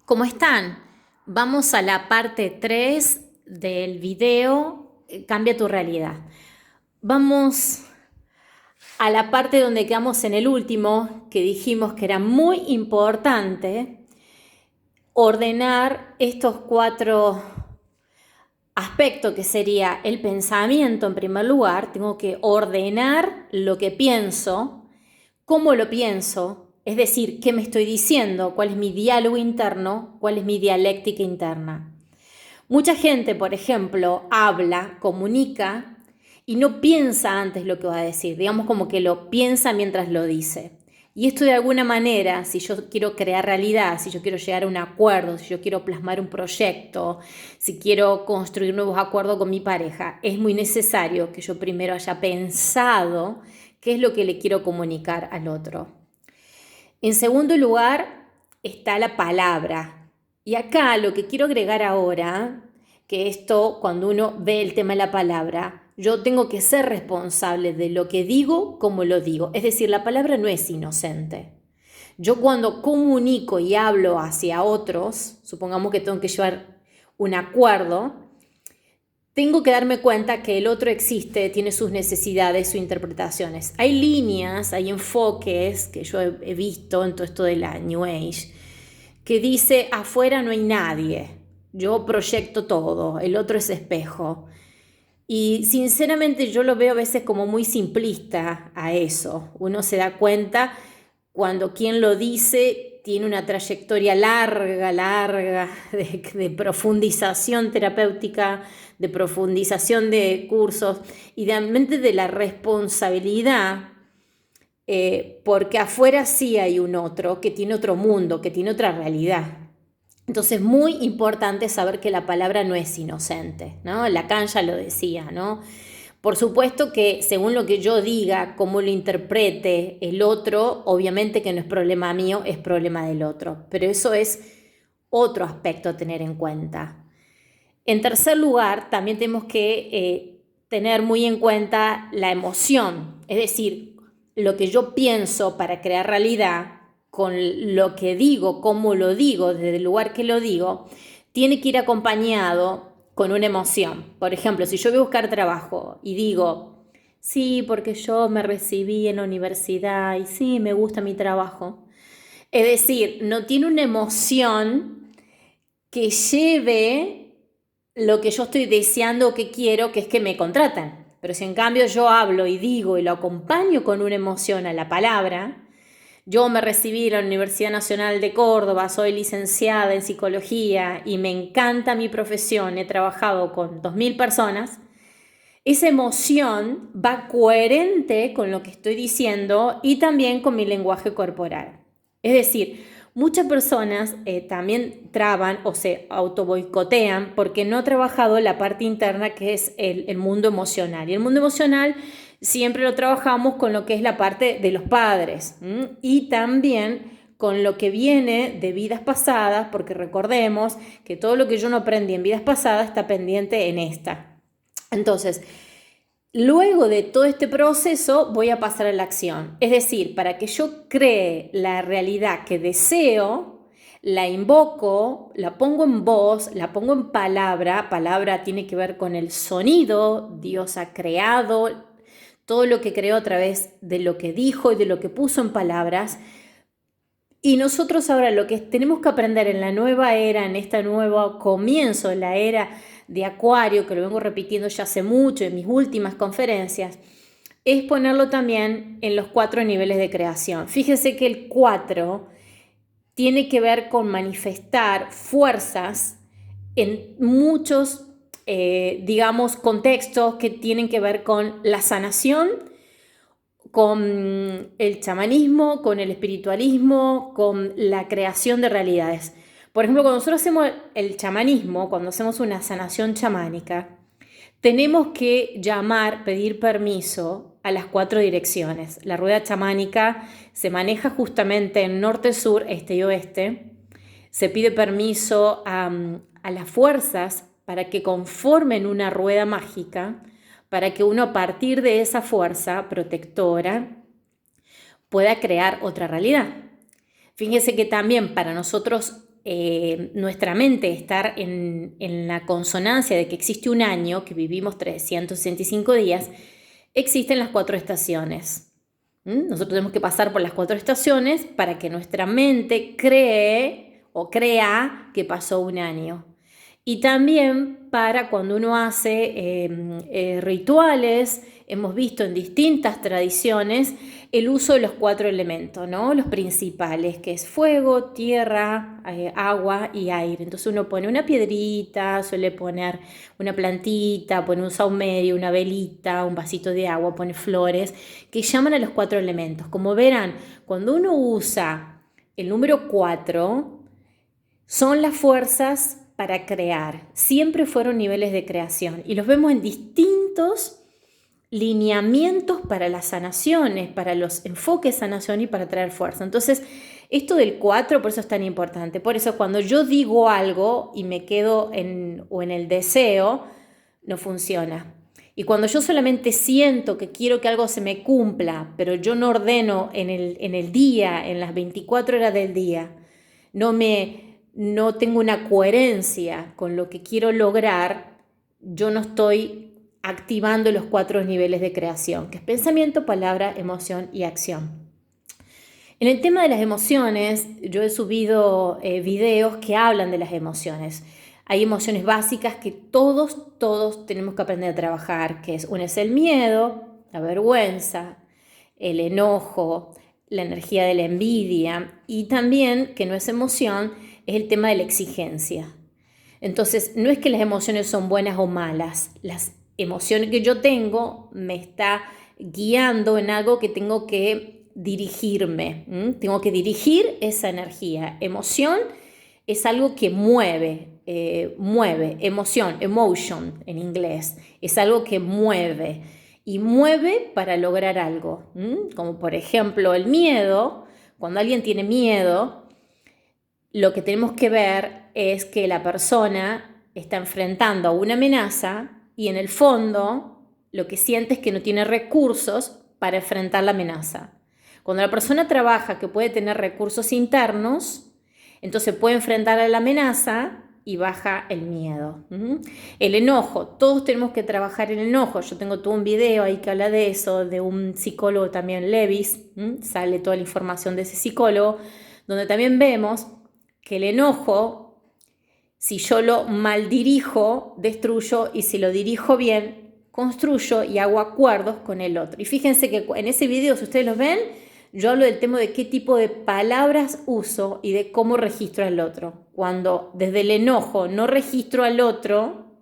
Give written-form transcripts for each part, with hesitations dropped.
¿Cómo están? Vamos a la parte 3 del video Cambia tu realidad. Vamos a la parte donde quedamos en el último, que dijimos que era muy importante ordenar estos 4 aspectos, que sería el pensamiento en primer lugar. Tengo que ordenar lo que pienso, cómo lo pienso, es decir, qué me estoy diciendo, cuál es mi diálogo interno, cuál es mi dialéctica interna. Mucha gente, por ejemplo, habla, comunica y no piensa antes lo que va a decir, digamos como que lo piensa mientras lo dice. Y esto de alguna manera, si yo quiero crear realidad, si yo quiero llegar a un acuerdo, si yo quiero plasmar un proyecto, si quiero construir nuevos acuerdos con mi pareja, es muy necesario que yo primero haya pensado qué es lo que le quiero comunicar al otro. En segundo lugar está la palabra. Y acá lo que quiero agregar ahora, que esto cuando uno ve el tema de la palabra, yo tengo que ser responsable de lo que digo, como lo digo. Es decir, la palabra no es inocente. Yo cuando comunico y hablo hacia otros, supongamos que tengo que llevar un acuerdo, tengo que darme cuenta que el otro existe, tiene sus necesidades, sus interpretaciones. Hay líneas, hay enfoques que yo he visto en todo esto de la New Age, que dice afuera no hay nadie, yo proyecto todo, el otro es espejo. Y sinceramente yo lo veo a veces como muy simplista a eso. Uno se da cuenta cuando quien lo dice tiene una trayectoria larga de profundización terapéutica, de profundización de cursos y realmente de la responsabilidad, porque afuera sí hay un otro que tiene otro mundo, que tiene otra realidad. Entonces, muy importante saber que la palabra no es inocente, ¿no? Lacan ya lo decía, ¿no? Por supuesto que según lo que yo diga, cómo lo interprete el otro, obviamente que no es problema mío, es problema del otro. Pero eso es otro aspecto a tener en cuenta. En tercer lugar, también tenemos que tener muy en cuenta la emoción, es decir, lo que yo pienso para crear realidad, con lo que digo, cómo lo digo, desde el lugar que lo digo, tiene que ir acompañado con una emoción. Por ejemplo, si yo voy a buscar trabajo y digo, sí, porque yo me recibí en la universidad y sí, me gusta mi trabajo. Es decir, no tiene una emoción que lleve lo que yo estoy deseando o que quiero, que es que me contraten. Pero si en cambio yo hablo y digo y lo acompaño con una emoción a la palabra, yo me recibí en la Universidad Nacional de Córdoba, soy licenciada en psicología y me encanta mi profesión, he trabajado con 2000 personas, esa emoción va coherente con lo que estoy diciendo y también con mi lenguaje corporal. Es decir, muchas personas también traban o se autoboicotean porque no ha trabajado la parte interna, que es el mundo emocional. Y el mundo emocional siempre lo trabajamos con lo que es la parte de los padres, y también con lo que viene de vidas pasadas, porque recordemos que todo lo que yo no aprendí en vidas pasadas está pendiente en esta. Entonces, luego de todo este proceso voy a pasar a la acción. Es decir, para que yo cree la realidad que deseo, la invoco, la pongo en voz, la pongo en palabra. Palabra tiene que ver con el sonido. Dios ha creado todo lo que creó a través de lo que dijo y de lo que puso en palabras. Y nosotros ahora lo que tenemos que aprender en la nueva era, en este nuevo comienzo, la era de Acuario, que lo vengo repitiendo ya hace mucho en mis últimas conferencias, es ponerlo también en los 4 niveles de creación. Fíjense que el 4 tiene que ver con manifestar fuerzas en muchos, digamos, contextos que tienen que ver con la sanación, con el chamanismo, con el espiritualismo, con la creación de realidades. Por ejemplo, cuando nosotros hacemos el chamanismo, cuando hacemos una sanación chamánica, tenemos que llamar, pedir permiso a las 4 direcciones. La rueda chamánica se maneja justamente en norte, sur, este y oeste. Se pide permiso a las fuerzas para que conformen una rueda mágica, para que uno a partir de esa fuerza protectora pueda crear otra realidad. Fíjense que también para nosotros nuestra mente estar en la consonancia de que existe un año, que vivimos 365 días, existen las 4 estaciones. Nosotros tenemos que pasar por las 4 estaciones para que nuestra mente cree o crea que pasó un año. Y también para cuando uno hace rituales, hemos visto en distintas tradiciones el uso de los 4 elementos, ¿no? Los principales, que es fuego, tierra, agua y aire. Entonces uno pone una piedrita, suele poner una plantita, pone un saumerio, una velita, un vasito de agua, pone flores, que llaman a los 4 elementos. Como verán, cuando uno usa el número 4, son las fuerzas para crear. Siempre fueron niveles de creación y los vemos en distintos lineamientos para las sanaciones, para los enfoques de sanación y para traer fuerza. Entonces, esto del 4, por eso es tan importante. Por eso cuando yo digo algo y me quedo en el deseo, no funciona. Y cuando yo solamente siento que quiero que algo se me cumpla, pero yo no ordeno en el día, en las 24 horas del día, no tengo una coherencia con lo que quiero lograr, yo no estoy activando los 4 niveles de creación, que es pensamiento, palabra, emoción y acción. En el tema de las emociones, yo he subido videos que hablan de las emociones. Hay emociones básicas que todos tenemos que aprender a trabajar, que uno es el miedo, la vergüenza, el enojo, la energía de la envidia y también, que no es emoción, es el tema de la exigencia. Entonces, no es que las emociones son buenas o malas. Las emociones que yo tengo me está guiando en algo que tengo que dirigirme. Tengo que dirigir esa energía. Emoción es algo que mueve, emotion en inglés. Es algo que mueve y mueve para lograr algo. Como por ejemplo el miedo. Cuando alguien tiene miedo, lo que tenemos que ver es que la persona está enfrentando a una amenaza y en el fondo lo que siente es que no tiene recursos para enfrentar la amenaza. Cuando la persona trabaja que puede tener recursos internos, entonces puede enfrentar a la amenaza y baja el miedo. El enojo, todos tenemos que trabajar el enojo. Yo tengo todo un video ahí que habla de eso, de un psicólogo también, Levis, sale toda la información de ese psicólogo, donde también vemos que el enojo, si yo lo maldirijo, destruyo, y si lo dirijo bien, construyo y hago acuerdos con el otro. Y fíjense que en ese video, si ustedes lo ven, yo hablo del tema de qué tipo de palabras uso y de cómo registro al otro. Cuando desde el enojo no registro al otro,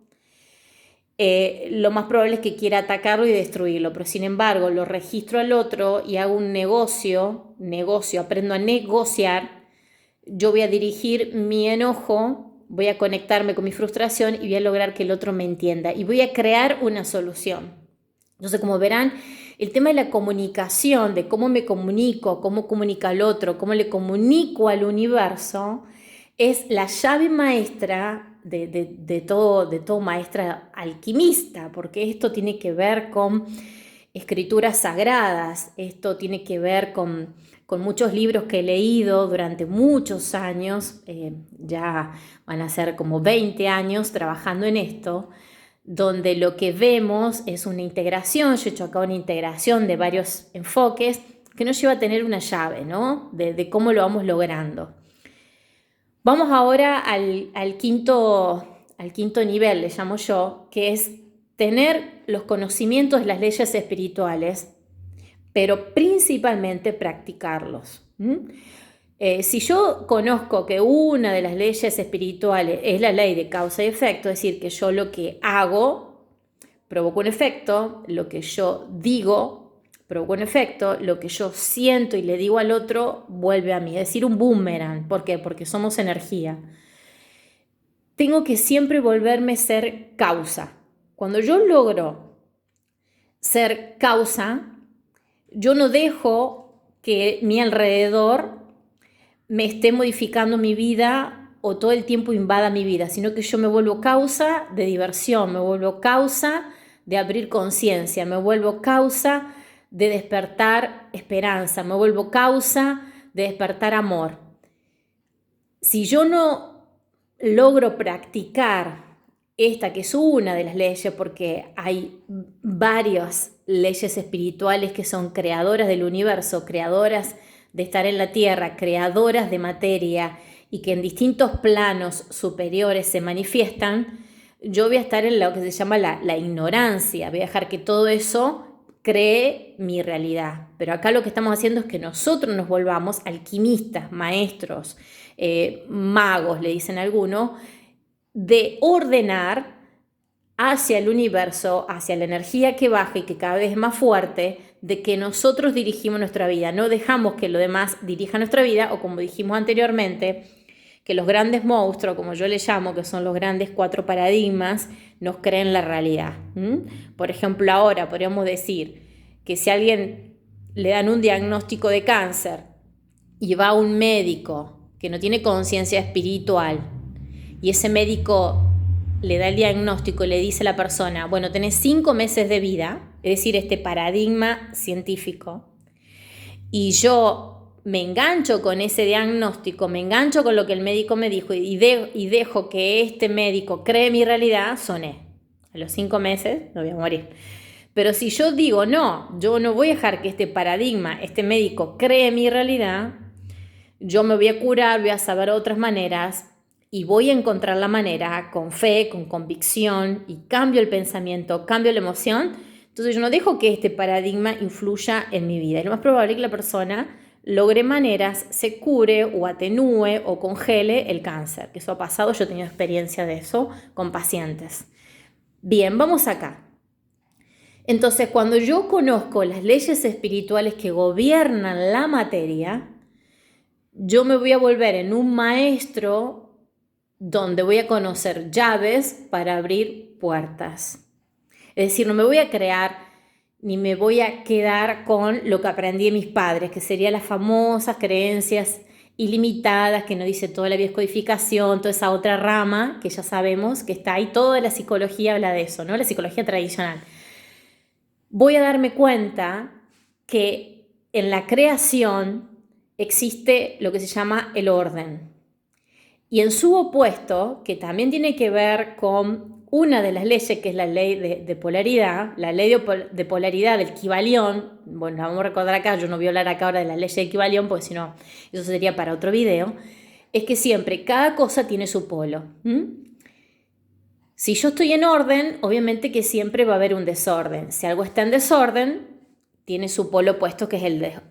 lo más probable es que quiera atacarlo y destruirlo, pero sin embargo lo registro al otro y hago un negocio, aprendo a negociar. Yo voy a dirigir mi enojo, voy a conectarme con mi frustración y voy a lograr que el otro me entienda y voy a crear una solución. Entonces, como verán, el tema de la comunicación, de cómo me comunico, cómo comunica al otro, cómo le comunico al universo, es la llave maestra de todo maestra alquimista, porque esto tiene que ver con escrituras sagradas, esto tiene que ver con muchos libros que he leído durante muchos años, ya van a ser como 20 años trabajando en esto, donde lo que vemos es una integración. Yo he hecho acá una integración de varios enfoques que nos lleva a tener una llave, ¿no? De cómo lo vamos logrando. Vamos ahora al quinto nivel, le llamo yo, que es tener los conocimientos de las leyes espirituales, pero principalmente practicarlos. Si yo conozco que una de las leyes espirituales es la ley de causa y efecto, es decir, que yo lo que hago provoca un efecto, lo que yo digo provoca un efecto, lo que yo siento y le digo al otro vuelve a mí, es decir, un boomerang. ¿Por qué? Porque somos energía. Tengo que siempre volverme a ser causa. Cuando yo logro ser causa, yo no dejo que mi alrededor me esté modificando mi vida o todo el tiempo invada mi vida, sino que yo me vuelvo causa de diversión, me vuelvo causa de abrir conciencia, me vuelvo causa de despertar esperanza, me vuelvo causa de despertar amor. Si yo no logro practicar esta, que es una de las leyes, porque hay varias leyes espirituales que son creadoras del universo, creadoras de estar en la tierra, creadoras de materia y que en distintos planos superiores se manifiestan, yo voy a estar en lo que se llama la ignorancia, voy a dejar que todo eso cree mi realidad. Pero acá lo que estamos haciendo es que nosotros nos volvamos alquimistas, maestros, magos, le dicen algunos, de ordenar hacia el universo, hacia la energía que baja y que cada vez es más fuerte, de que nosotros dirigimos nuestra vida, no dejamos que lo demás dirija nuestra vida, o como dijimos anteriormente, que los grandes monstruos, como yo les llamo, que son los grandes 4 paradigmas, nos creen la realidad. Por ejemplo, ahora podríamos decir que si a alguien le dan un diagnóstico de cáncer y va a un médico que no tiene conciencia espiritual y ese médico le da el diagnóstico y le dice a la persona, bueno, tenés 5 meses de vida, es decir, este paradigma científico, y yo me engancho con ese diagnóstico, me engancho con lo que el médico me dijo y dejo que este médico cree mi realidad, soné. A los 5 meses me voy a morir. Pero si yo digo, no, yo no voy a dejar que este paradigma, este médico cree mi realidad, yo me voy a curar, voy a saber otras maneras y voy a encontrar la manera con fe, con convicción y cambio el pensamiento, cambio la emoción. Entonces yo no dejo que este paradigma influya en mi vida. Es lo más probable que la persona logre maneras, se cure o atenúe o congele el cáncer. Eso ha pasado, yo he tenido experiencia de eso con pacientes. Bien, vamos acá. Entonces, cuando yo conozco las leyes espirituales que gobiernan la materia, yo me voy a volver en un maestro donde voy a conocer llaves para abrir puertas. Es decir, no me voy a crear ni me voy a quedar con lo que aprendí de mis padres, que serían las famosas creencias ilimitadas, que nos dice toda la biodescodificación, toda esa otra rama que ya sabemos que está ahí, toda la psicología habla de eso, ¿no? La psicología tradicional. Voy a darme cuenta que en la creación existe lo que se llama el orden. Y en su opuesto, que también tiene que ver con una de las leyes, que es la ley de polaridad, la ley de polaridad del Kybalión, bueno, la vamos a recordar acá, yo no voy a hablar acá ahora de la ley de Kybalión, porque si no, eso sería para otro video, es que siempre, cada cosa tiene su polo. Si yo estoy en orden, obviamente que siempre va a haber un desorden. Si algo está en desorden, tiene su polo opuesto, que es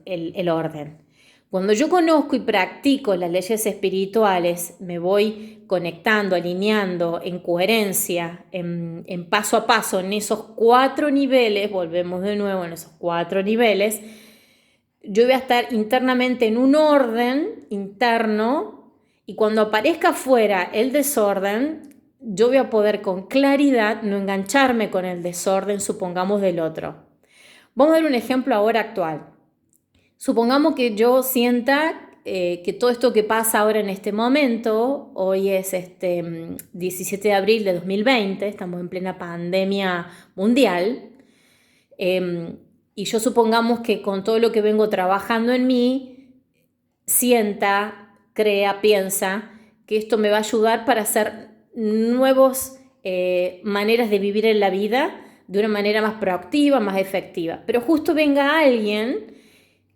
el orden. Cuando yo conozco y practico las leyes espirituales, me voy conectando, alineando en coherencia, en paso a paso, en esos 4 niveles, volvemos de nuevo en esos 4 niveles, yo voy a estar internamente en un orden interno y cuando aparezca afuera el desorden, yo voy a poder con claridad no engancharme con el desorden, supongamos, del otro. Vamos a ver un ejemplo ahora actual. Supongamos que yo sienta que todo esto que pasa ahora en este momento, hoy es 17 de abril de 2020, estamos en plena pandemia mundial, y yo supongamos que con todo lo que vengo trabajando en mí, sienta, crea, piensa que esto me va a ayudar para hacer nuevas maneras de vivir en la vida de una manera más proactiva, más efectiva. Pero justo venga alguien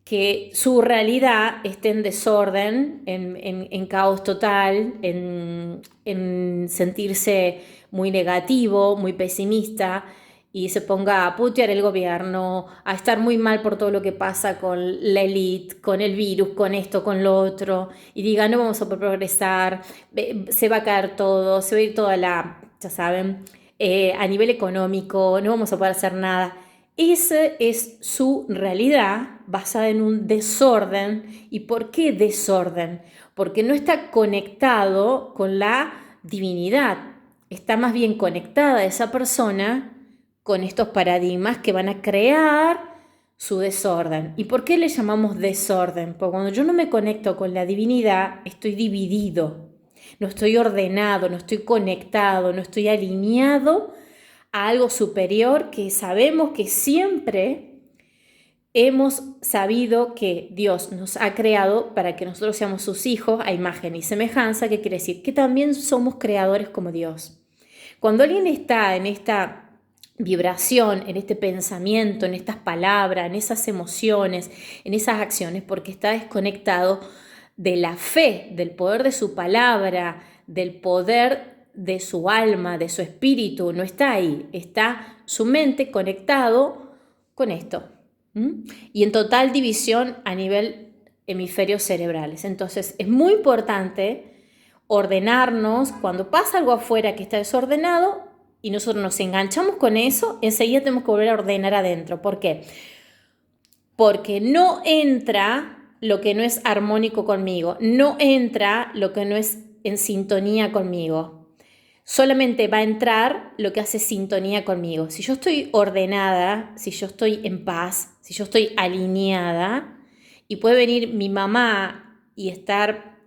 que su realidad esté en desorden, en caos total, en sentirse muy negativo, muy pesimista, y se ponga a putear el gobierno, a estar muy mal por todo lo que pasa con la élite, con el virus, con esto, con lo otro, y diga, no vamos a progresar, se va a caer todo, se va a ir toda ya saben, a nivel económico, no vamos a poder hacer nada. Esa es su realidad basada en un desorden. ¿Y por qué desorden? Porque no está conectado con la divinidad. Está más bien conectada esa persona con estos paradigmas que van a crear su desorden. ¿Y por qué le llamamos desorden? Porque cuando yo no me conecto con la divinidad, estoy dividido, no estoy ordenado, no estoy conectado, no estoy alineado a algo superior que sabemos que siempre hemos sabido que Dios nos ha creado para que nosotros seamos sus hijos a imagen y semejanza, que quiere decir que también somos creadores como Dios. Cuando alguien está en esta vibración, en este pensamiento, en estas palabras, en esas emociones, en esas acciones, porque está desconectado de la fe, del poder de su palabra, del poder de su alma, de su espíritu, no está ahí, está su mente conectado con esto. Y en total división a nivel hemisferios cerebrales. Entonces es muy importante ordenarnos cuando pasa algo afuera que está desordenado y nosotros nos enganchamos con eso, enseguida tenemos que volver a ordenar adentro. ¿Por qué? Porque no entra lo que no es armónico conmigo, no entra lo que no es en sintonía conmigo. Solamente va a entrar lo que hace sintonía conmigo. Si yo estoy ordenada, si yo estoy en paz, si yo estoy alineada, y puede venir mi mamá y estar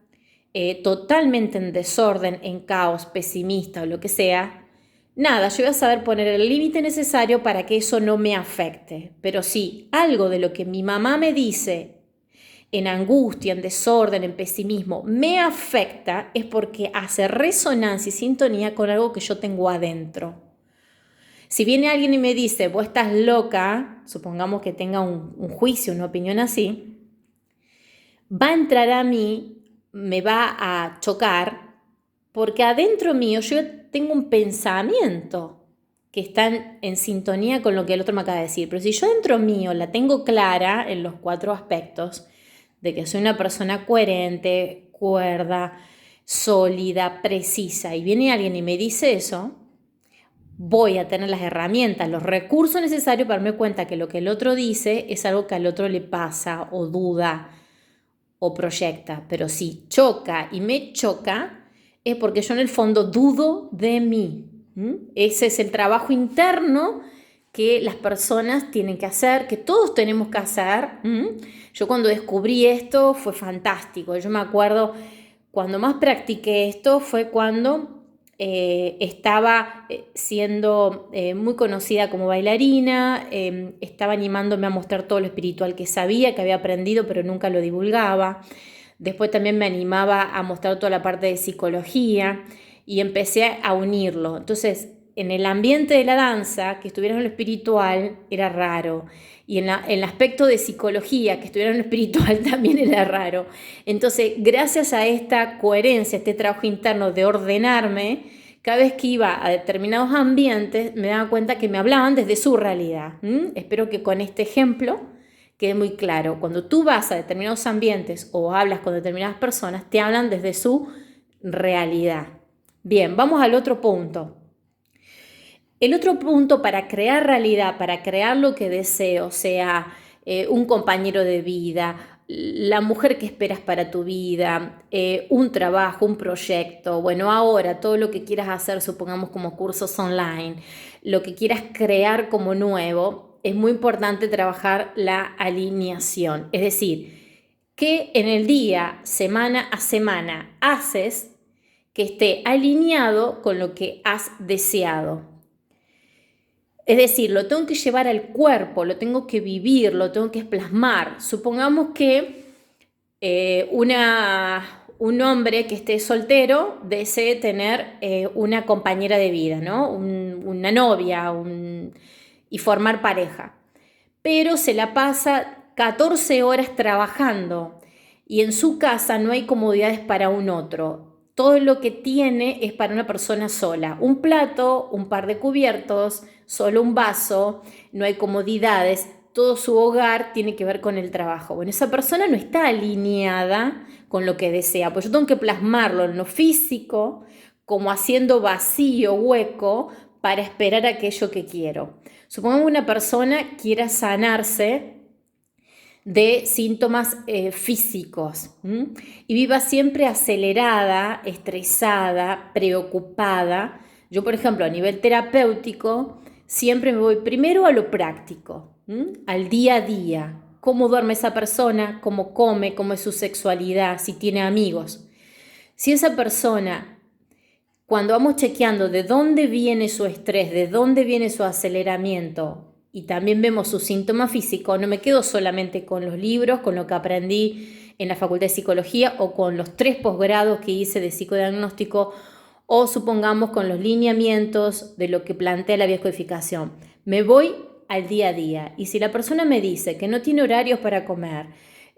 totalmente en desorden, en caos, pesimista o lo que sea, nada, yo voy a saber poner el límite necesario para que eso no me afecte. Pero si algo de lo que mi mamá me dice en angustia, en desorden, en pesimismo, me afecta, es porque hace resonancia y sintonía con algo que yo tengo adentro. Si viene alguien y me dice, vos estás loca, supongamos que tenga un juicio, una opinión así, va a entrar a mí, me va a chocar, porque adentro mío yo tengo un pensamiento que está en sintonía con lo que el otro me acaba de decir. Pero si yo dentro mío la tengo clara en los 4 aspectos, de que soy una persona coherente, cuerda, sólida, precisa, y viene alguien y me dice eso, voy a tener las herramientas, los recursos necesarios para darme cuenta que lo que el otro dice es algo que al otro le pasa o duda o proyecta. Pero si choca y me choca, es porque yo en el fondo dudo de mí. Ese es el trabajo interno que las personas tienen que hacer, que todos tenemos que hacer. Yo cuando descubrí esto fue fantástico. Yo me acuerdo, cuando más practiqué esto fue cuando estaba siendo muy conocida como bailarina, estaba animándome a mostrar todo lo espiritual que sabía, que había aprendido, pero nunca lo divulgaba. Después también me animaba a mostrar toda la parte de psicología y empecé a unirlo. Entonces, en el ambiente de la danza, que estuviera en lo espiritual era raro. Y en el aspecto de psicología, que estuviera en lo espiritual también era raro. Entonces, gracias a esta coherencia, este trabajo interno de ordenarme, cada vez que iba a determinados ambientes, me daba cuenta que me hablaban desde su realidad. Espero que con este ejemplo quede muy claro. Cuando tú vas a determinados ambientes o hablas con determinadas personas, te hablan desde su realidad. Bien, vamos al otro punto. El otro punto para crear realidad, para crear lo que deseo, sea un compañero de vida, la mujer que esperas para tu vida, un trabajo, un proyecto, bueno, ahora todo lo que quieras hacer, supongamos como cursos online, lo que quieras crear como nuevo, es muy importante trabajar la alineación. Es decir, que en el día, semana a semana, haces que esté alineado con lo que has deseado. Es decir, lo tengo que llevar al cuerpo, lo tengo que vivir, lo tengo que plasmar. Supongamos que un hombre que esté soltero desee tener una compañera de vida, ¿no? Una novia y formar pareja. Pero se la pasa 14 horas trabajando y en su casa no hay comodidades para un otro. Todo lo que tiene es para una persona sola. Un plato, un par de cubiertos, solo un vaso, no hay comodidades. Todo su hogar tiene que ver con el trabajo. Bueno, esa persona no está alineada con lo que desea, pues yo tengo que plasmarlo en lo físico, como haciendo vacío, hueco, para esperar aquello que quiero. Supongamos que una persona quiera sanarse de síntomas físicos y viva siempre acelerada, estresada, preocupada. Yo, por ejemplo, a nivel terapéutico, siempre me voy primero a lo práctico, al día a día. Cómo duerme esa persona, cómo come, cómo es su sexualidad, si tiene amigos. Si esa persona, cuando vamos chequeando de dónde viene su estrés, de dónde viene su aceleramiento, y también vemos su síntoma físico, no me quedo solamente con los libros, con lo que aprendí en la Facultad de Psicología o con los 3 posgrados que hice de psicodiagnóstico o supongamos con los lineamientos de lo que plantea la biodescodificación. Me voy al día a día y si la persona me dice que no tiene horarios para comer,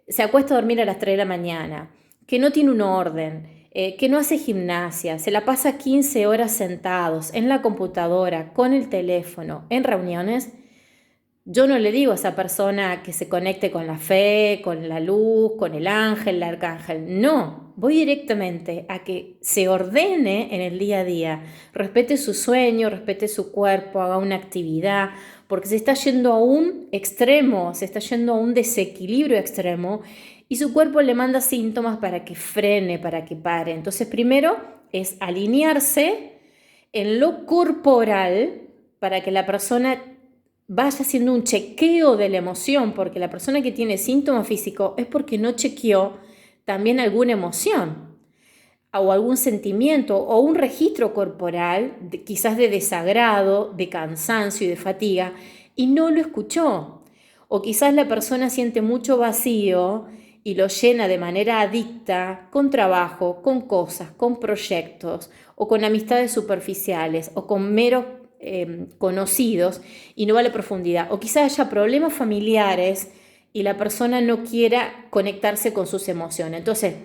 se acuesta a dormir a las 3 de la mañana, que no tiene un orden, que no hace gimnasia, se la pasa 15 horas sentados en la computadora, con el teléfono, en reuniones, yo no le digo a esa persona que se conecte con la fe, con la luz, con el ángel, el arcángel. No, voy directamente a que se ordene en el día a día, respete su sueño, respete su cuerpo, haga una actividad, porque se está yendo a un extremo, se está yendo a un desequilibrio extremo y su cuerpo le manda síntomas para que frene, para que pare. Entonces, primero es alinearse en lo corporal para que la persona vaya haciendo un chequeo de la emoción, porque la persona que tiene síntomas físicos es porque no chequeó también alguna emoción o algún sentimiento o un registro corporal, quizás de desagrado, de cansancio y de fatiga, y no lo escuchó. O quizás la persona siente mucho vacío y lo llena de manera adicta con trabajo, con cosas, con proyectos o con amistades superficiales o con meros conocidos y no va a la profundidad. O quizás haya problemas familiares y la persona no quiera conectarse con sus emociones. Entonces,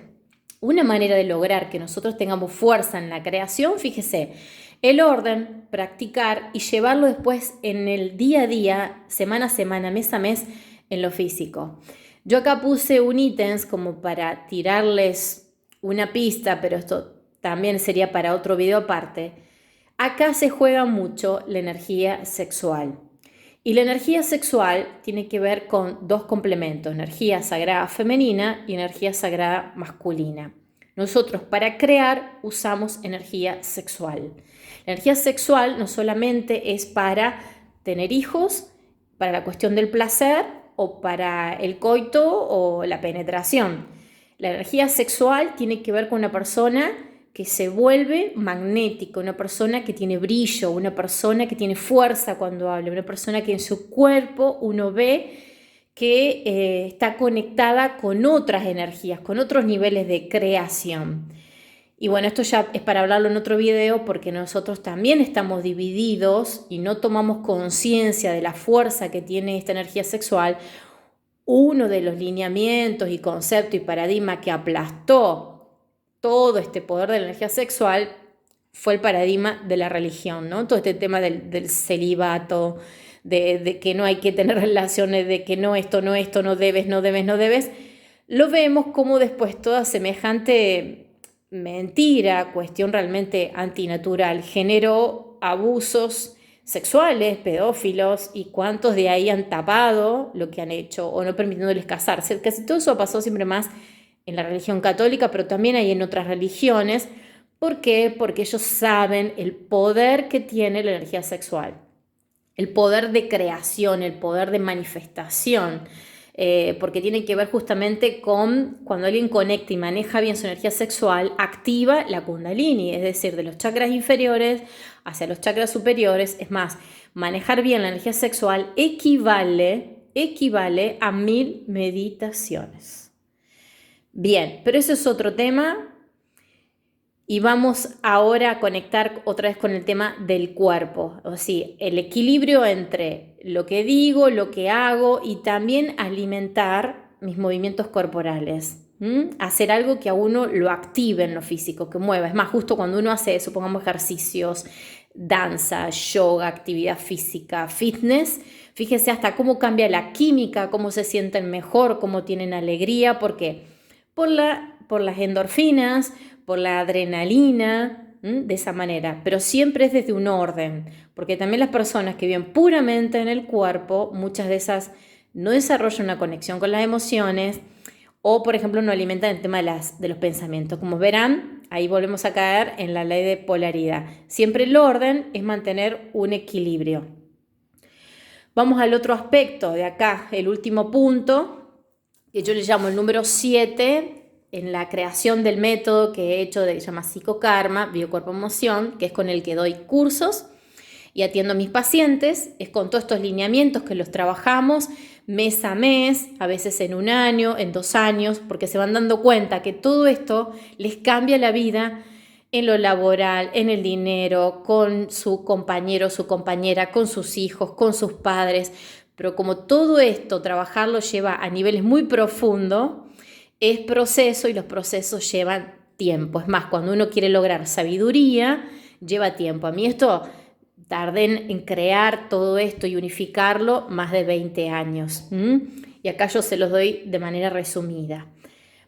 una manera de lograr que nosotros tengamos fuerza en la creación, fíjese, el orden, practicar y llevarlo después en el día a día, semana a semana, mes a mes, en lo físico. Yo acá puse un ítems como para tirarles una pista, pero esto también sería para otro video aparte. Acá se juega mucho la energía sexual. Y la energía sexual tiene que ver con 2 complementos, energía sagrada femenina y energía sagrada masculina. Nosotros para crear usamos energía sexual. La energía sexual no solamente es para tener hijos, para la cuestión del placer o para el coito o la penetración. La energía sexual tiene que ver con una persona que se vuelve magnética, una persona que tiene brillo, una persona que tiene fuerza cuando habla, una persona que en su cuerpo uno ve que está conectada con otras energías, con otros niveles de creación. Y bueno, esto ya es para hablarlo en otro video porque nosotros también estamos divididos y no tomamos conciencia de la fuerza que tiene esta energía sexual. Uno de los lineamientos y conceptos y paradigmas que aplastó todo este poder de la energía sexual fue el paradigma de la religión, ¿no? Todo este tema del celibato, de que no hay que tener relaciones, de que no esto, no debes, no debes, no debes. Lo vemos como después toda semejante mentira, cuestión realmente antinatural, generó abusos sexuales, pedófilos, y cuántos de ahí han tapado lo que han hecho o no permitiéndoles casarse. Casi todo eso pasó siempre más en la religión católica, pero también hay en otras religiones. ¿Por qué? Porque ellos saben el poder que tiene la energía sexual, el poder de creación, el poder de manifestación, porque tiene que ver justamente con cuando alguien conecta y maneja bien su energía sexual, activa la kundalini, es decir, de los chakras inferiores hacia los chakras superiores. Es más, manejar bien la energía sexual equivale a 1000 meditaciones. Bien, pero eso es otro tema. Y vamos ahora a conectar otra vez con el tema del cuerpo, o sea, el equilibrio entre lo que digo, lo que hago y también alimentar mis movimientos corporales. Hacer algo que a uno lo active en lo físico, que mueva. Es más, justo cuando uno hace, supongamos, ejercicios, danza, yoga, actividad física, fitness, fíjese hasta cómo cambia la química, cómo se sienten mejor, cómo tienen alegría. ¿Por qué? Por las endorfinas, por la adrenalina, de esa manera, pero siempre es desde un orden, porque también las personas que viven puramente en el cuerpo, muchas de esas no desarrollan una conexión con las emociones o, por ejemplo, no alimentan el tema de los pensamientos. Como verán, ahí volvemos a caer en la ley de polaridad. Siempre el orden es mantener un equilibrio. Vamos al otro aspecto de acá, el último punto, que yo le llamo el número 7, en la creación del método que he hecho, que se llama psicokarma, biocuerpo emoción, que es con el que doy cursos, y atiendo a mis pacientes, es con todos estos lineamientos que los trabajamos mes a mes, a veces en 1 año, en 2 años, porque se van dando cuenta que todo esto les cambia la vida en lo laboral, en el dinero, con su compañero, su compañera, con sus hijos, con sus padres. Pero como todo esto, trabajarlo lleva a niveles muy profundos, es proceso y los procesos llevan tiempo. Es más, cuando uno quiere lograr sabiduría, lleva tiempo. A mí esto tardé en crear todo esto y unificarlo más de 20 años. Y acá yo se los doy de manera resumida.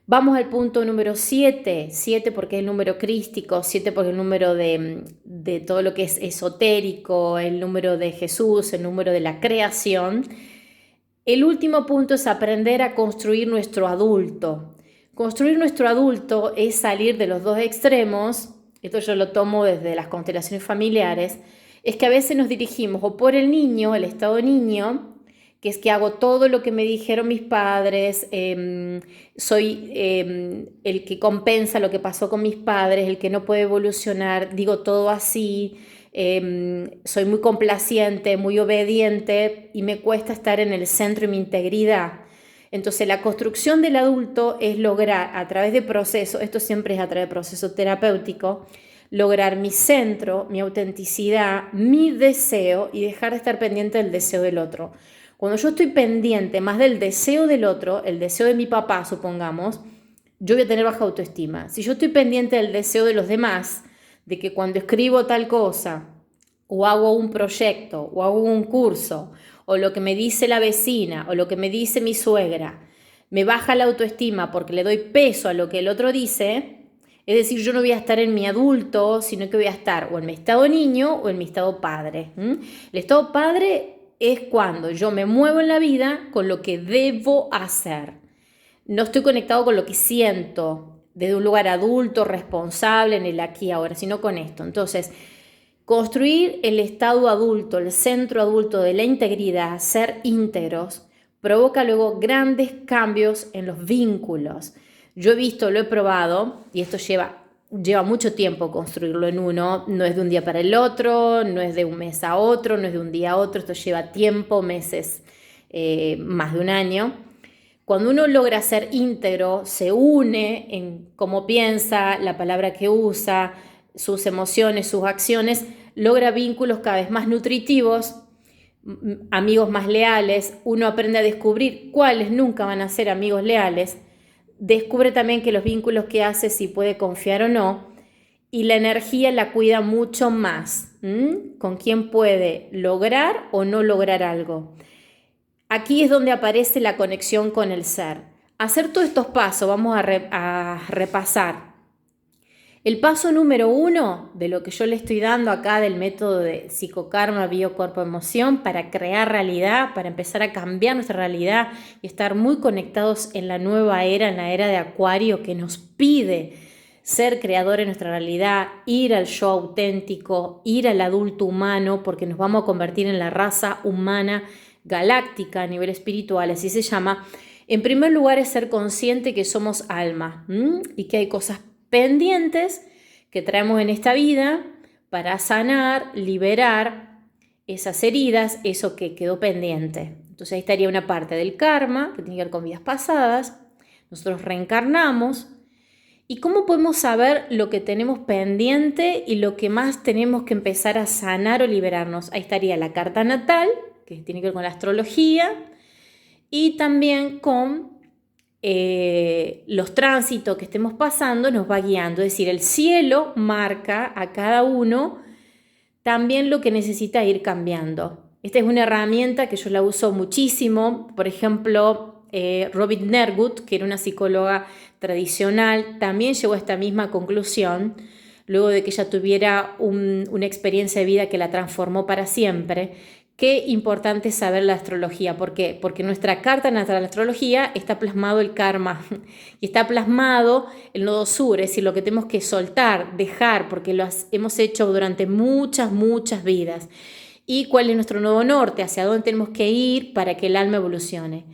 Vamos al punto número 7. 7 porque es el número crístico, 7 porque es el número de todo lo que es esotérico, el número de Jesús, el número de la creación. El último punto es aprender a construir nuestro adulto. Construir nuestro adulto es salir de los dos extremos, esto yo lo tomo desde las constelaciones familiares, es que a veces nos dirigimos o por el niño, el estado niño, que es que hago todo lo que me dijeron mis padres, soy el que compensa lo que pasó con mis padres, el que no puede evolucionar, digo todo así, soy muy complaciente, muy obediente y me cuesta estar en el centro de mi integridad. Entonces la construcción del adulto es lograr a través de procesos, esto siempre es a través de proceso terapéutico, lograr mi centro, mi autenticidad, mi deseo y dejar de estar pendiente del deseo del otro. Cuando yo estoy pendiente más del deseo del otro, el deseo de mi papá, supongamos, yo voy a tener baja autoestima. Si yo estoy pendiente del deseo de los demás, de que cuando escribo tal cosa, o hago un proyecto, o hago un curso, o lo que me dice la vecina, o lo que me dice mi suegra, me baja la autoestima porque le doy peso a lo que el otro dice, es decir, yo no voy a estar en mi adulto, sino que voy a estar o en mi estado niño o en mi estado padre. El estado padre es cuando yo me muevo en la vida con lo que debo hacer. No estoy conectado con lo que siento desde un lugar adulto, responsable, en el aquí y ahora, sino con esto. Entonces, construir el estado adulto, el centro adulto de la integridad, ser íntegros, provoca luego grandes cambios en los vínculos. Yo he visto, lo he probado, y esto lleva mucho tiempo construirlo en uno, no es de un día para el otro, no es de un mes a otro, no es de un día a otro, esto lleva tiempo, meses, más de 1 año. Cuando uno logra ser íntegro, se une en cómo piensa, la palabra que usa, sus emociones, sus acciones, logra vínculos cada vez más nutritivos, amigos más leales, uno aprende a descubrir cuáles nunca van a ser amigos leales, descubre también que los vínculos que hace si puede confiar o no, y la energía la cuida mucho más, con quién puede lograr o no lograr algo. Aquí es donde aparece la conexión con el ser. Hacer todos estos pasos, vamos a repasar. El paso número 1 de lo que yo le estoy dando acá del método de psicokarma, biocuerpo, emoción para crear realidad, para empezar a cambiar nuestra realidad y estar muy conectados en la nueva era, en la era de Acuario que nos pide ser creadores de nuestra realidad, ir al yo auténtico, ir al adulto humano porque nos vamos a convertir en la raza humana galáctica a nivel espiritual, así se llama. En primer lugar es ser consciente que somos alma y que hay cosas pendientes que traemos en esta vida para sanar, liberar esas heridas, eso que quedó pendiente. Entonces ahí estaría una parte del karma que tiene que ver con vidas pasadas. Nosotros reencarnamos. ¿Y cómo podemos saber lo que tenemos pendiente y lo que más tenemos que empezar a sanar o liberarnos? Ahí estaría la carta natal, que tiene que ver con la astrología, y también con los tránsitos que estemos pasando nos va guiando, es decir, el cielo marca a cada uno también lo que necesita ir cambiando. Esta es una herramienta que yo la uso muchísimo, por ejemplo, Robin Nergut, que era una psicóloga tradicional, también llegó a esta misma conclusión, luego de que ella tuviera una experiencia de vida que la transformó para siempre. Qué importante es saber la astrología. ¿Por qué? Porque en nuestra carta natal de la astrología está plasmado el karma y está plasmado el nodo sur, es decir, lo que tenemos que soltar, dejar, porque lo hemos hecho durante muchas, muchas vidas. Y cuál es nuestro nodo norte, hacia dónde tenemos que ir para que el alma evolucione.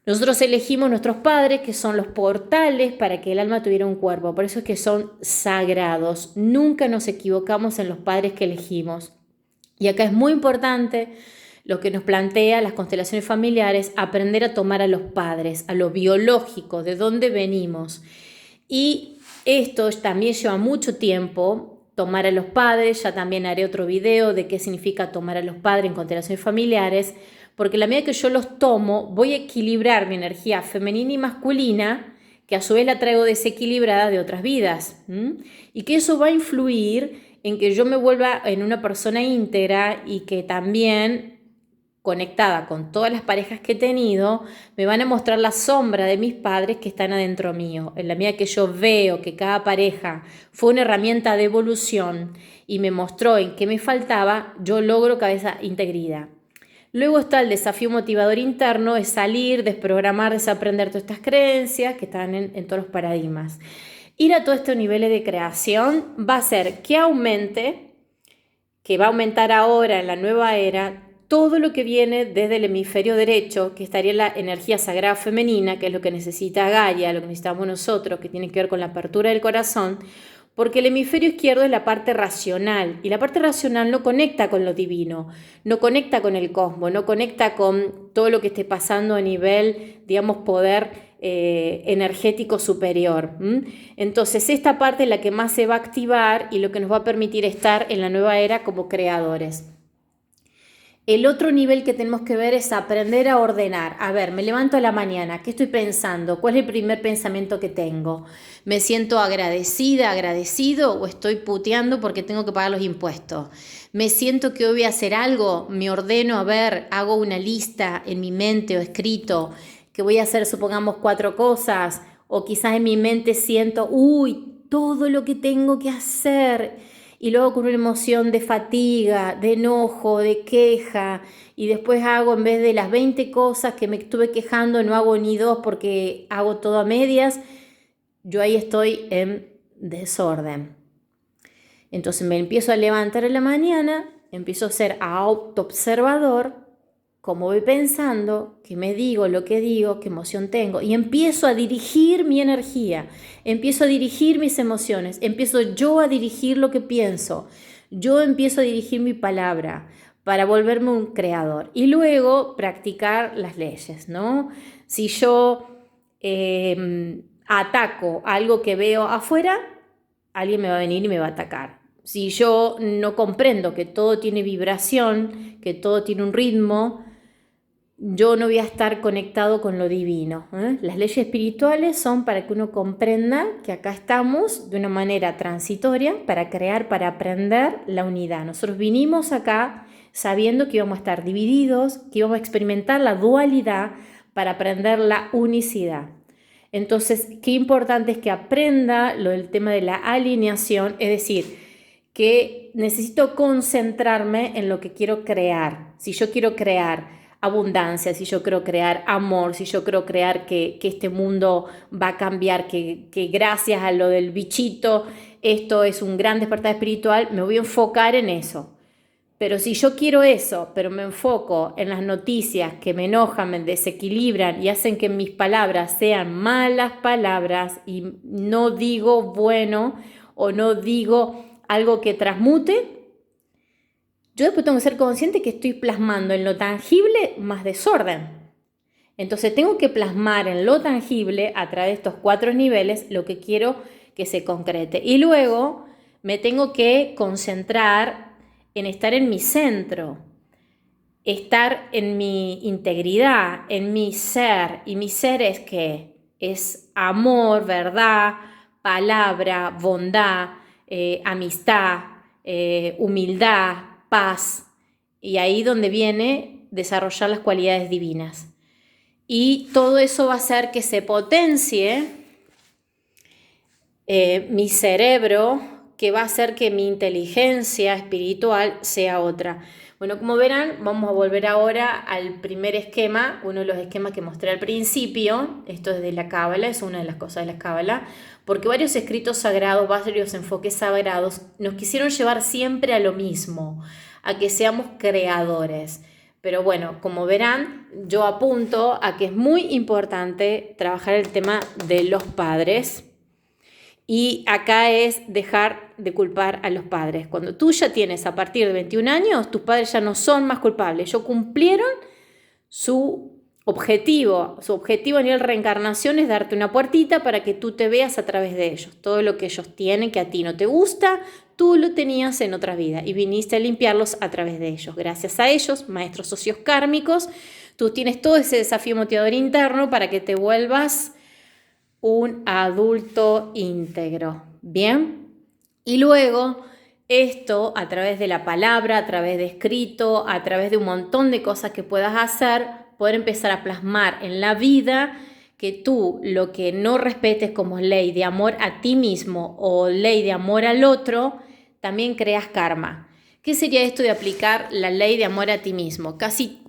Nosotros elegimos nuestros padres, que son los portales para que el alma tuviera un cuerpo. Por eso es que son sagrados. Nunca nos equivocamos en los padres que elegimos. Y acá es muy importante lo que nos plantea las constelaciones familiares, aprender a tomar a los padres, a lo biológico, de dónde venimos. Y esto también lleva mucho tiempo, tomar a los padres. Ya también haré otro video de qué significa tomar a los padres en constelaciones familiares, porque a la medida que yo los tomo, voy a equilibrar mi energía femenina y masculina, que a su vez la traigo desequilibrada de otras vidas. Y que eso va a influir en que yo me vuelva en una persona íntegra y que también, conectada con todas las parejas que he tenido, me van a mostrar la sombra de mis padres que están adentro mío. En la medida que yo veo que cada pareja fue una herramienta de evolución y me mostró en qué me faltaba, yo logro esa integridad. Luego está el desafío motivador interno, es salir, desprogramar, desaprender todas estas creencias que están en todos los paradigmas. Ir a todos estos niveles de creación va a hacer que aumente, que va a aumentar ahora en la nueva era, todo lo que viene desde el hemisferio derecho, que estaría la energía sagrada femenina, que es lo que necesita Gaia, lo que necesitamos nosotros, que tiene que ver con la apertura del corazón, porque el hemisferio izquierdo es la parte racional, y la parte racional no conecta con lo divino, no conecta con el cosmos, no conecta con todo lo que esté pasando a nivel, digamos, poder energético superior. Entonces esta parte es la que más se va a activar y lo que nos va a permitir estar en la nueva era como creadores. El otro nivel que tenemos que ver es aprender a ordenar. A ver, me levanto a la mañana, ¿qué estoy pensando? ¿Cuál es el primer pensamiento que tengo? ¿Me siento agradecida, agradecido o estoy puteando porque tengo que pagar los impuestos? ¿Me siento que hoy voy a hacer algo? ¿Me ordeno? A ver, hago una lista en mi mente o escrito que voy a hacer, supongamos, 4 cosas, o quizás en mi mente siento, todo lo que tengo que hacer, y luego con una emoción de fatiga, de enojo, de queja, y después hago, en vez de las 20 cosas que me estuve quejando, no hago ni 2 porque hago todo a medias. Yo ahí estoy en desorden. Entonces me empiezo a levantar en la mañana, empiezo a ser autoobservador, cómo voy pensando, qué me digo, lo que digo, qué emoción tengo, y empiezo a dirigir mi energía, empiezo a dirigir mis emociones, empiezo yo a dirigir lo que pienso, yo empiezo a dirigir mi palabra para volverme un creador y luego practicar las leyes, ¿no? Si yo ataco algo que veo afuera, alguien me va a venir y me va a atacar. Si yo no comprendo que todo tiene vibración, que todo tiene un ritmo, yo no voy a estar conectado con lo divino. Las leyes espirituales son para que uno comprenda que acá estamos de una manera transitoria para crear, para aprender la unidad. Nosotros vinimos acá sabiendo que íbamos a estar divididos, que íbamos a experimentar la dualidad para aprender la unicidad. Entonces, qué importante es que aprenda lo del tema de la alineación, es decir, que necesito concentrarme en lo que quiero crear. Si yo quiero crear abundancia, si yo quiero crear amor, si yo quiero crear que este mundo va a cambiar, que gracias a lo del bichito esto es un gran despertar espiritual, me voy a enfocar en eso. Pero si yo quiero eso, pero me enfoco en las noticias que me enojan, me desequilibran y hacen que mis palabras sean malas palabras y no digo bueno o no digo algo que transmute, yo después tengo que ser consciente que estoy plasmando en lo tangible más desorden. Entonces tengo que plasmar en lo tangible, a través de estos 4 niveles, lo que quiero que se concrete. Y luego me tengo que concentrar en estar en mi centro, estar en mi integridad, en mi ser. Y mi ser es ¿qué? Es amor, verdad, palabra, bondad, amistad, humildad, paz, y ahí donde viene desarrollar las cualidades divinas. Y todo eso va a hacer que se potencie mi cerebro, que va a hacer que mi inteligencia espiritual sea otra. Bueno, como verán, vamos a volver ahora al primer esquema, uno de los esquemas que mostré al principio. Esto es de la Cábala, es una de las cosas de la Cábala, porque varios escritos sagrados, varios enfoques sagrados nos quisieron llevar siempre a lo mismo, a que seamos creadores. Pero bueno, como verán, yo apunto a que es muy importante trabajar el tema de los padres Y acá es dejar de culpar a los padres. Cuando tú ya tienes a partir de 21 años, tus padres ya no son más culpables. Ellos cumplieron su objetivo. Su objetivo a nivel reencarnación es darte una puertita para que tú te veas a través de ellos. Todo lo que ellos tienen que a ti no te gusta, tú lo tenías en otra vida y viniste a limpiarlos a través de ellos. Gracias a ellos, maestros socios kármicos, tú tienes todo ese desafío motivador interno para que te vuelvas un adulto íntegro. ¿Bien? Y luego esto a través de la palabra, a través de escrito, a través de un montón de cosas que puedas hacer, poder empezar a plasmar en la vida que tú lo que no respetes como ley de amor a ti mismo o ley de amor al otro, también creas karma. ¿Qué sería esto de aplicar la ley de amor a ti mismo? Casi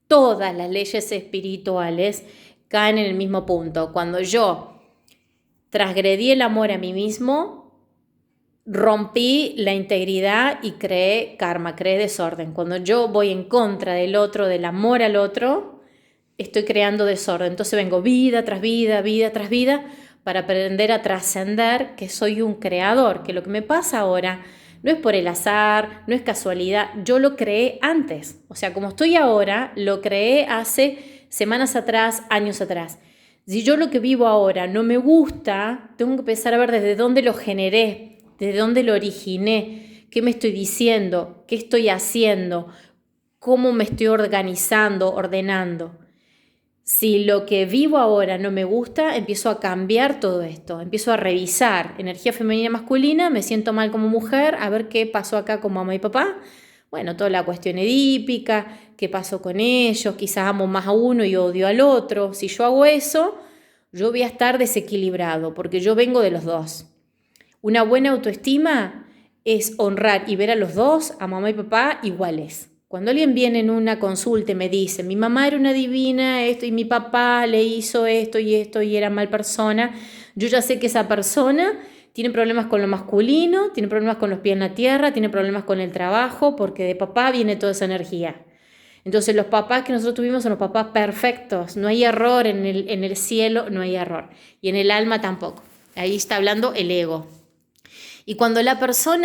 todas las leyes espirituales caen en el mismo punto. Cuando yo transgredí el amor a mí mismo, rompí la integridad y creé karma, creé desorden. Cuando yo voy en contra del otro, del amor al otro, estoy creando desorden. Entonces vengo vida tras vida, vida tras vida, para aprender a trascender que soy un creador, que lo que me pasa ahora no es por el azar, no es casualidad, yo lo creé antes. O sea, como estoy ahora, lo creé hace semanas atrás, años atrás. Si yo lo que vivo ahora no me gusta, tengo que empezar a ver desde dónde lo generé, desde dónde lo originé, qué me estoy diciendo, qué estoy haciendo, cómo me estoy organizando, ordenando. Si lo que vivo ahora no me gusta, empiezo a cambiar todo esto, empiezo a revisar energía femenina y masculina, me siento mal como mujer, a ver qué pasó acá con mamá y papá. Bueno, toda la cuestión edípica, qué pasó con ellos, quizás amo más a uno y odio al otro. Si yo hago eso, yo voy a estar desequilibrado porque yo vengo de los dos. Una buena autoestima es honrar y ver a los dos, a mamá y papá, iguales. Cuando alguien viene en una consulta y me dice, mi mamá era una divina, esto y mi papá le hizo esto y era mal persona, yo ya sé que esa persona tiene problemas con lo masculino, tiene problemas con los pies en la tierra, tiene problemas con el trabajo, porque de papá viene toda esa energía. Entonces los papás que nosotros tuvimos son los papás perfectos, no hay error en el cielo, no hay error, y en el alma tampoco. Ahí está hablando el ego. Y cuando la persona